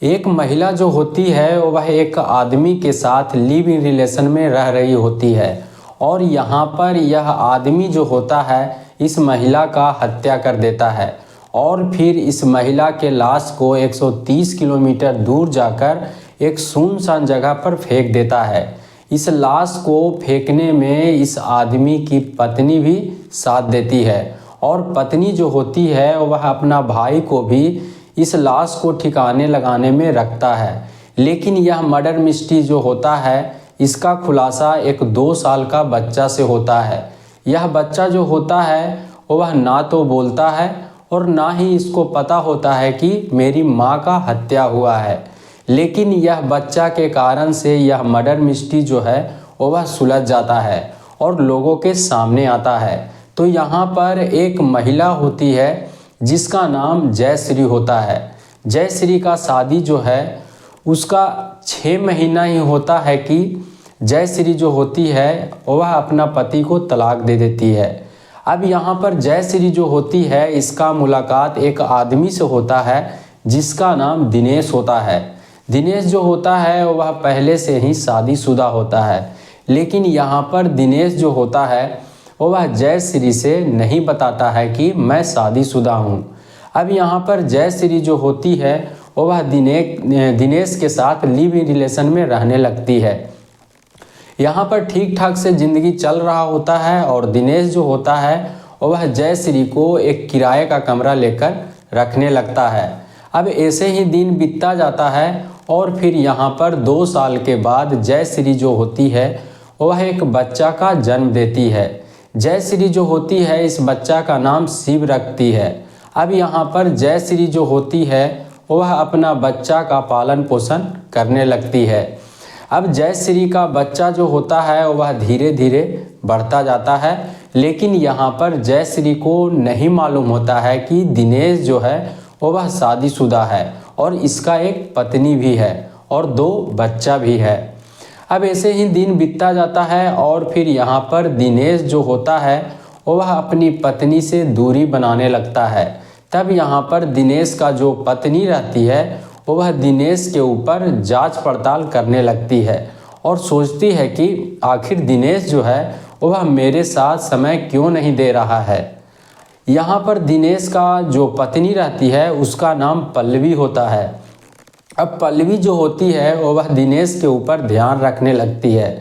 एक महिला जो होती है वह एक आदमी के साथ लिव इन रिलेशन में रह रही होती है और यहाँ पर यह आदमी जो होता है इस महिला का हत्या कर देता है और फिर इस महिला के लाश को 130 किलोमीटर दूर जाकर एक सुनसान जगह पर फेंक देता है। इस लाश को फेंकने में इस आदमी की पत्नी भी साथ देती है और पत्नी जो होती है वह अपना भाई को भी इस लाश को ठिकाने लगाने में रखता है। लेकिन यह मर्डर मिस्ट्री जो होता है इसका खुलासा एक 2 साल का बच्चा से होता है। यह बच्चा जो होता है वह ना तो बोलता है और ना ही इसको पता होता है कि मेरी माँ का हत्या हुआ है। लेकिन यह बच्चा के कारण से यह मर्डर मिस्ट्री जो है वह सुलझ जाता है और लोगों के सामने आता है। तो यहाँ पर एक महिला होती है जिसका नाम जयश्री होता है। जयश्री का शादी जो है उसका 6 महीना ही होता है कि जयश्री जो होती है वह अपना पति को तलाक दे देती है। अब यहाँ पर जयश्री जो होती है इसका मुलाकात एक आदमी से होता है जिसका नाम दिनेश होता है। दिनेश जो होता है वह पहले से ही शादीशुदा होता है, लेकिन यहाँ पर दिनेश जो होता है वह जयश्री से नहीं बताता है कि मैं शादीशुदा हूँ। अब यहाँ पर जयश्री जो होती है वह दिनेश के साथ लिव इन रिलेशन में रहने लगती है। यहाँ पर ठीक ठाक से ज़िंदगी चल रहा होता है और दिनेश जो होता है वह जयश्री को एक किराए का कमरा लेकर रखने लगता है। अब ऐसे ही दिन बीतता जाता है और फिर यहाँ पर 2 साल के बाद जयश्री जो होती है वह एक बच्चा का जन्म देती है। जयश्री जो होती है इस बच्चा का नाम शिव रखती है। अब यहाँ पर जयश्री जो होती है वह अपना बच्चा का पालन पोषण करने लगती है। अब जयश्री का बच्चा जो होता है वह धीरे धीरे बढ़ता जाता है, लेकिन यहाँ पर जयश्री को नहीं मालूम होता है कि दिनेश जो है वह शादीशुदा है और इसका एक पत्नी भी है और 2 बच्चा भी है। अब ऐसे ही दिन बीतता जाता है और फिर यहाँ पर दिनेश जो होता है वह अपनी पत्नी से दूरी बनाने लगता है। तब यहाँ पर दिनेश का जो पत्नी रहती है वह दिनेश के ऊपर जांच पड़ताल करने लगती है और सोचती है कि आखिर दिनेश जो है वह मेरे साथ समय क्यों नहीं दे रहा है। यहाँ पर दिनेश का जो पत्नी रहती है उसका नाम पल्लवी होता है। अब पल्लवी जो होती है वह दिनेश के ऊपर ध्यान रखने लगती है।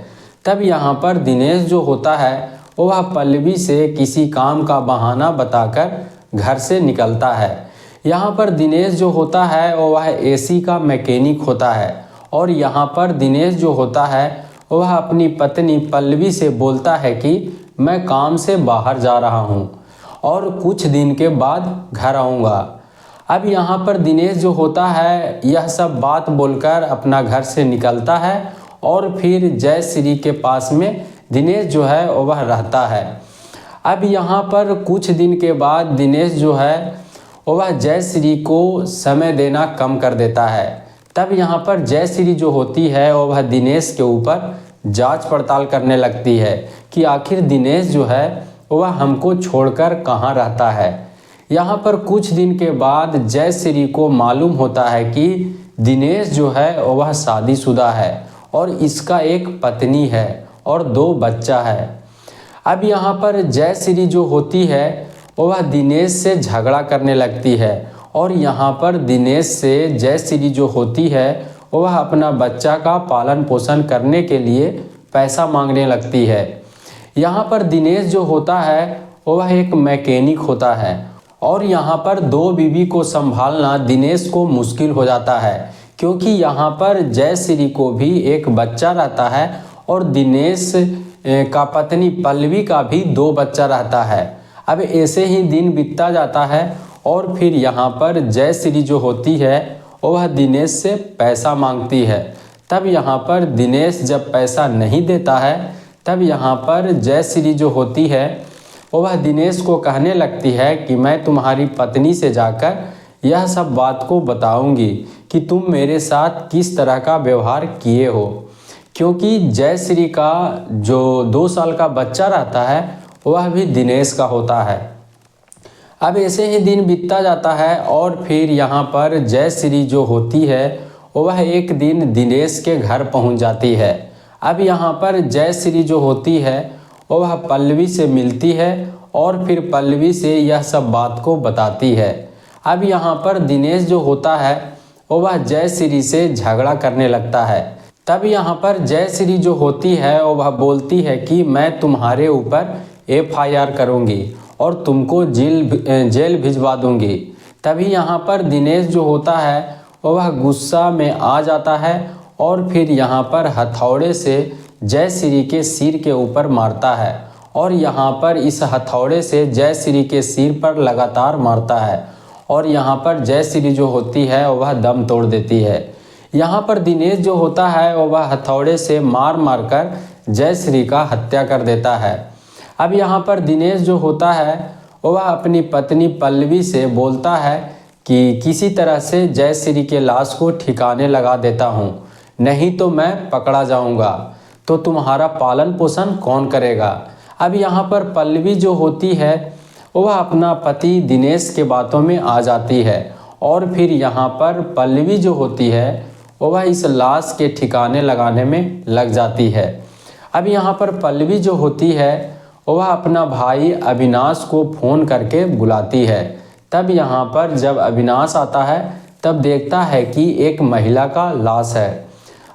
तब यहाँ पर दिनेश जो होता है वह पल्लवी से किसी काम का बहाना बताकर घर से निकलता है। यहाँ पर दिनेश जो होता है वह एसी का मैकेनिक होता है और यहाँ पर दिनेश जो होता है वह अपनी पत्नी पल्लवी से बोलता है कि मैं काम से बाहर जा रहा हूँ और कुछ दिन के बाद घर आऊँगा। अब यहाँ पर दिनेश जो होता है यह सब बात बोलकर अपना घर से निकलता है और फिर जयश्री के पास में दिनेश जो है वह रहता है। अब यहाँ पर कुछ दिन के बाद दिनेश जो है वह जयश्री को समय देना कम कर देता है। तब यहाँ पर जयश्री जो होती है वह दिनेश के ऊपर जांच पड़ताल करने लगती है कि आखिर दिनेश जो है वह हमको छोड़कर कहाँ रहता है। यहाँ पर कुछ दिन के बाद जयश्री को मालूम होता है कि दिनेश जो है वह शादीशुदा है और इसका एक पत्नी है और 2 बच्चा है। अब यहाँ पर जयश्री जो होती है वह दिनेश से झगड़ा करने लगती है और यहाँ पर दिनेश से जयश्री जो होती है वह अपना बच्चा का पालन पोषण करने के लिए पैसा मांगने लगती है। यहाँ पर दिनेश जो होता है वह एक मैकेनिक होता है और यहाँ पर 2 बीवी को संभालना दिनेश को मुश्किल हो जाता है, क्योंकि यहाँ पर जयश्री को भी एक बच्चा रहता है और दिनेश का पत्नी पल्लवी का भी 2 बच्चा रहता है। अब ऐसे ही दिन बीतता जाता है और फिर यहाँ पर जयश्री जो होती है वह दिनेश से पैसा मांगती है। तब यहाँ पर दिनेश जब पैसा नहीं देता है तब यहाँ पर जयश्री जो होती है वह दिनेश को कहने लगती है कि मैं तुम्हारी पत्नी से जाकर यह सब बात को बताऊंगी कि तुम मेरे साथ किस तरह का व्यवहार किए हो, क्योंकि जयश्री का जो 2 साल का बच्चा रहता है वह भी दिनेश का होता है। अब ऐसे ही दिन बीतता जाता है और फिर यहाँ पर जयश्री जो होती है वह एक दिन दिनेश के घर पहुंच जाती है। अब यहाँ पर जयश्री जो होती है वह पल्लवी से मिलती है और फिर पल्लवी से यह सब बात को बताती है। अब यहाँ पर दिनेश जो होता है वह जयश्री से झगड़ा करने लगता है। तब यहाँ पर जयश्री जो होती है वह बोलती है कि मैं तुम्हारे ऊपर FIR करूँगी और तुमको जेल भिजवा दूँगी। तभी यहाँ पर दिनेश जो होता है वह गुस्सा में आ जाता है और फिर यहाँ पर हथौड़े से जयश्री के सिर के ऊपर मारता है और यहाँ पर इस हथौड़े से जयश्री के सिर पर लगातार मारता है और यहाँ पर जयश्री जो होती है वह दम तोड़ देती है। यहाँ पर दिनेश जो होता है वह हथौड़े से मार मार कर जयश्री का हत्या कर देता है। अब यहाँ पर दिनेश जो होता है वह अपनी पत्नी पल्लवी से बोलता है कि किसी तरह से जयश्री के लाश को ठिकाने लगा देता हूँ, नहीं तो मैं पकड़ा जाऊँगा, तो तुम्हारा पालन पोषण कौन करेगा। अब यहाँ पर पल्लवी जो होती है वह अपना पति दिनेश के बातों में आ जाती है और फिर यहाँ पर पल्लवी जो होती है वह इस लाश के ठिकाने लगाने में लग जाती है। अब यहाँ पर पल्लवी जो होती है वह अपना भाई अविनाश को फ़ोन करके बुलाती है। तब यहाँ पर जब अविनाश आता है तब देखता है कि एक महिला का लाश है।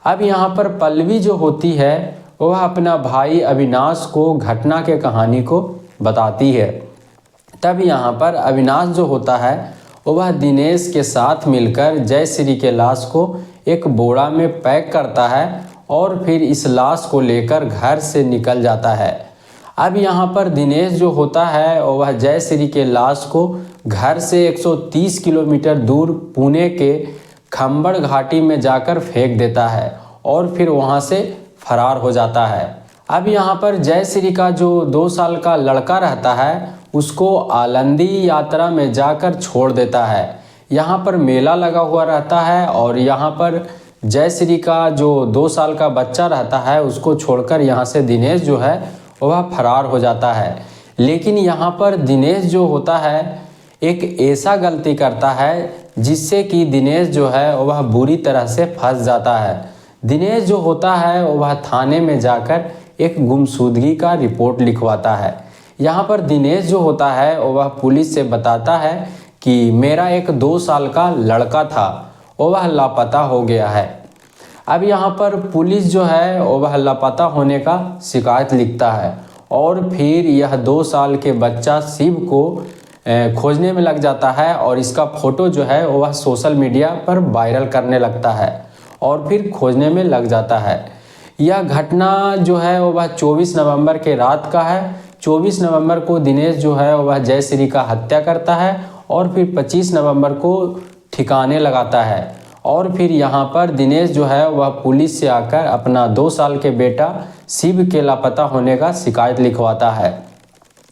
अब यहाँ पर पल्लवी जो होती है वह अपना भाई अविनाश को घटना के कहानी को बताती है। तब यहाँ पर अविनाश जो होता है वह दिनेश के साथ मिलकर जयश्री के लाश को एक बोरा में पैक करता है और फिर इस लाश को लेकर घर से निकल जाता है। अब यहाँ पर दिनेश जो होता है वह जयश्री के लाश को घर से 130 किलोमीटर दूर पुणे के खम्बड़ घाटी में जाकर फेंक देता है और फिर वहाँ से फरार हो जाता है। अब यहाँ पर जयश्री का जो 2 साल का लड़का रहता है उसको आलंदी यात्रा में जाकर छोड़ देता है। यहाँ पर मेला लगा हुआ रहता है और यहाँ पर जयश्री का जो 2 साल का बच्चा रहता है उसको छोड़कर यहाँ से दिनेश जो है वह फरार हो जाता है। लेकिन यहाँ पर दिनेश जो होता है एक ऐसा गलती करता है जिससे कि दिनेश जो है वह बुरी तरह से फंस जाता है। दिनेश जो होता है वह थाने में जाकर एक गुमशुदगी का रिपोर्ट लिखवाता है। यहाँ पर दिनेश जो होता है वह पुलिस से बताता है कि मेरा एक 2 साल का लड़का था, वह लापता हो गया है। अब यहाँ पर पुलिस जो है वह लापता होने का शिकायत लिखता है और फिर यह 2 साल के बच्चा शिव को खोजने में लग जाता है और इसका फ़ोटो जो है वह सोशल मीडिया पर वायरल करने लगता है और फिर खोजने में लग जाता है। यह घटना जो है वह 24 नवंबर के रात का है। 24 नवंबर को दिनेश जो है वह जयश्री का हत्या करता है और फिर 25 नवंबर को ठिकाने लगाता है और फिर यहाँ पर दिनेश जो है वह पुलिस से आकर अपना 2 साल के बेटा शिव के लापता होने का शिकायत लिखवाता है।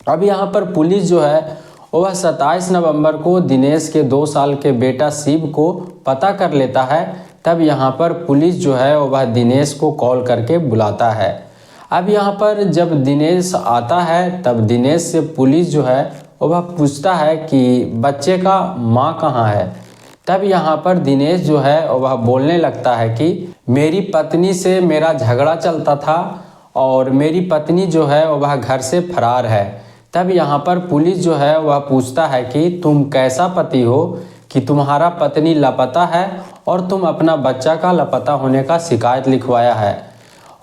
अब यहाँ पर पुलिस जो है वह 27 नवंबर को दिनेश के 2 साल के बेटा शिव को पता कर लेता है। तब यहाँ पर पुलिस जो है वह दिनेश को कॉल करके बुलाता है। अब यहाँ पर जब दिनेश आता है तब दिनेश से पुलिस जो है वह पूछता है कि बच्चे का माँ कहाँ है। तब यहाँ पर दिनेश जो है वह बोलने लगता है कि मेरी पत्नी से मेरा झगड़ा चलता था और मेरी पत्नी जो है वह घर से फरार है। तब यहाँ पर पुलिस जो है वह पूछता है कि तुम कैसा पति हो कि तुम्हारा पत्नी लापता है और तुम अपना बच्चा का लापता होने का शिकायत लिखवाया है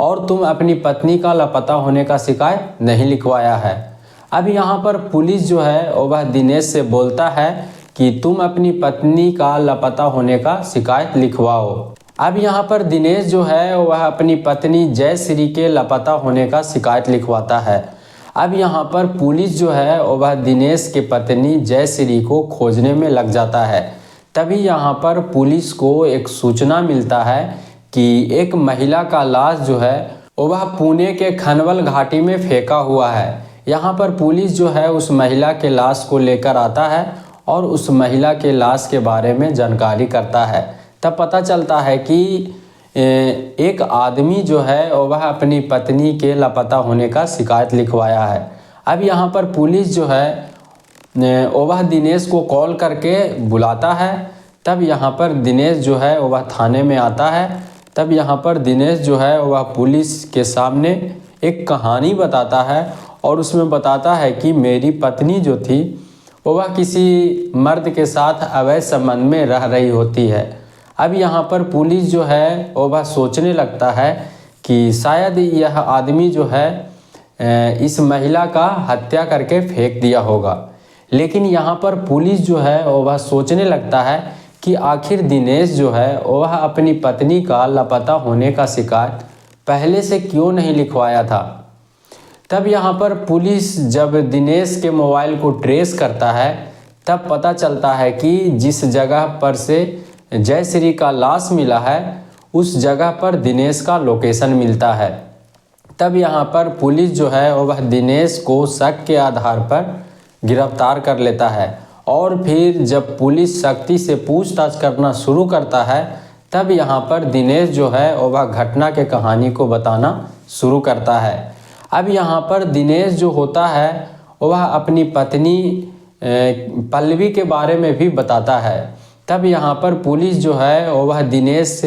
और तुम अपनी पत्नी का लापता होने का शिकायत नहीं लिखवाया है। अब यहाँ पर पुलिस जो है वह दिनेश से बोलता है कि तुम अपनी पत्नी का लापता होने का शिकायत लिखवाओ। अब यहाँ पर दिनेश जो है वह अपनी पत्नी जयश्री के लापता होने का शिकायत लिखवाता है। अब यहाँ पर पुलिस जो है वह दिनेश के पत्नी जयश्री को खोजने में लग जाता है। तभी यहाँ पर पुलिस को एक सूचना मिलता है कि एक महिला का लाश जो है वह पुणे के खनवल घाटी में फेंका हुआ है। यहाँ पर पुलिस जो है उस महिला के लाश को लेकर आता है और उस महिला के लाश के बारे में जानकारी करता है। तब पता चलता है कि एक आदमी जो है वह अपनी पत्नी के लापता होने का शिकायत लिखवाया है। अब यहाँ पर पुलिस जो है वह दिनेश को कॉल करके बुलाता है। तब यहाँ पर दिनेश जो है वह थाने में आता है। तब यहाँ पर दिनेश जो है वह पुलिस के सामने एक कहानी बताता है और उसमें बताता है कि मेरी पत्नी जो थी वह किसी मर्द के साथ अवैध संबंध में रह रही होती है। अब यहाँ पर पुलिस जो है वह सोचने लगता है कि शायद यह आदमी जो है इस महिला का हत्या करके फेंक दिया होगा। लेकिन यहाँ पर पुलिस जो है वह सोचने लगता है कि आखिर दिनेश जो है वह अपनी पत्नी का लापता होने का शिकायत पहले से क्यों नहीं लिखवाया था। तब यहाँ पर पुलिस जब दिनेश के मोबाइल को ट्रेस करता है तब पता चलता है कि जिस जगह पर से जयश्री का लाश मिला है उस जगह पर दिनेश का लोकेशन मिलता है। तब यहाँ पर पुलिस जो है वह दिनेश को शक के आधार पर गिरफ्तार कर लेता है और फिर जब पुलिस सख्ती से पूछताछ करना शुरू करता है तब यहाँ पर दिनेश जो है वह घटना के कहानी को बताना शुरू करता है। अब यहाँ पर दिनेश जो होता है वह अपनी पत्नी पल्लवी के बारे में भी बताता है। तब यहाँ पर पुलिस जो है वह दिनेश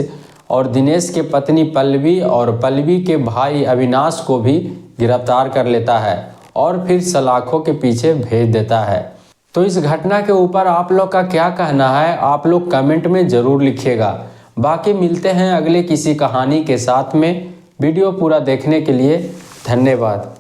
और दिनेश के पत्नी पल्लवी और पल्लवी के भाई अविनाश को भी गिरफ्तार कर लेता है और फिर सलाखों के पीछे भेज देता है। तो इस घटना के ऊपर आप लोग का क्या कहना है, आप लोग कमेंट में ज़रूर लिखिएगा। बाकी मिलते हैं अगले किसी कहानी के साथ में। वीडियो पूरा देखने के लिए धन्यवाद।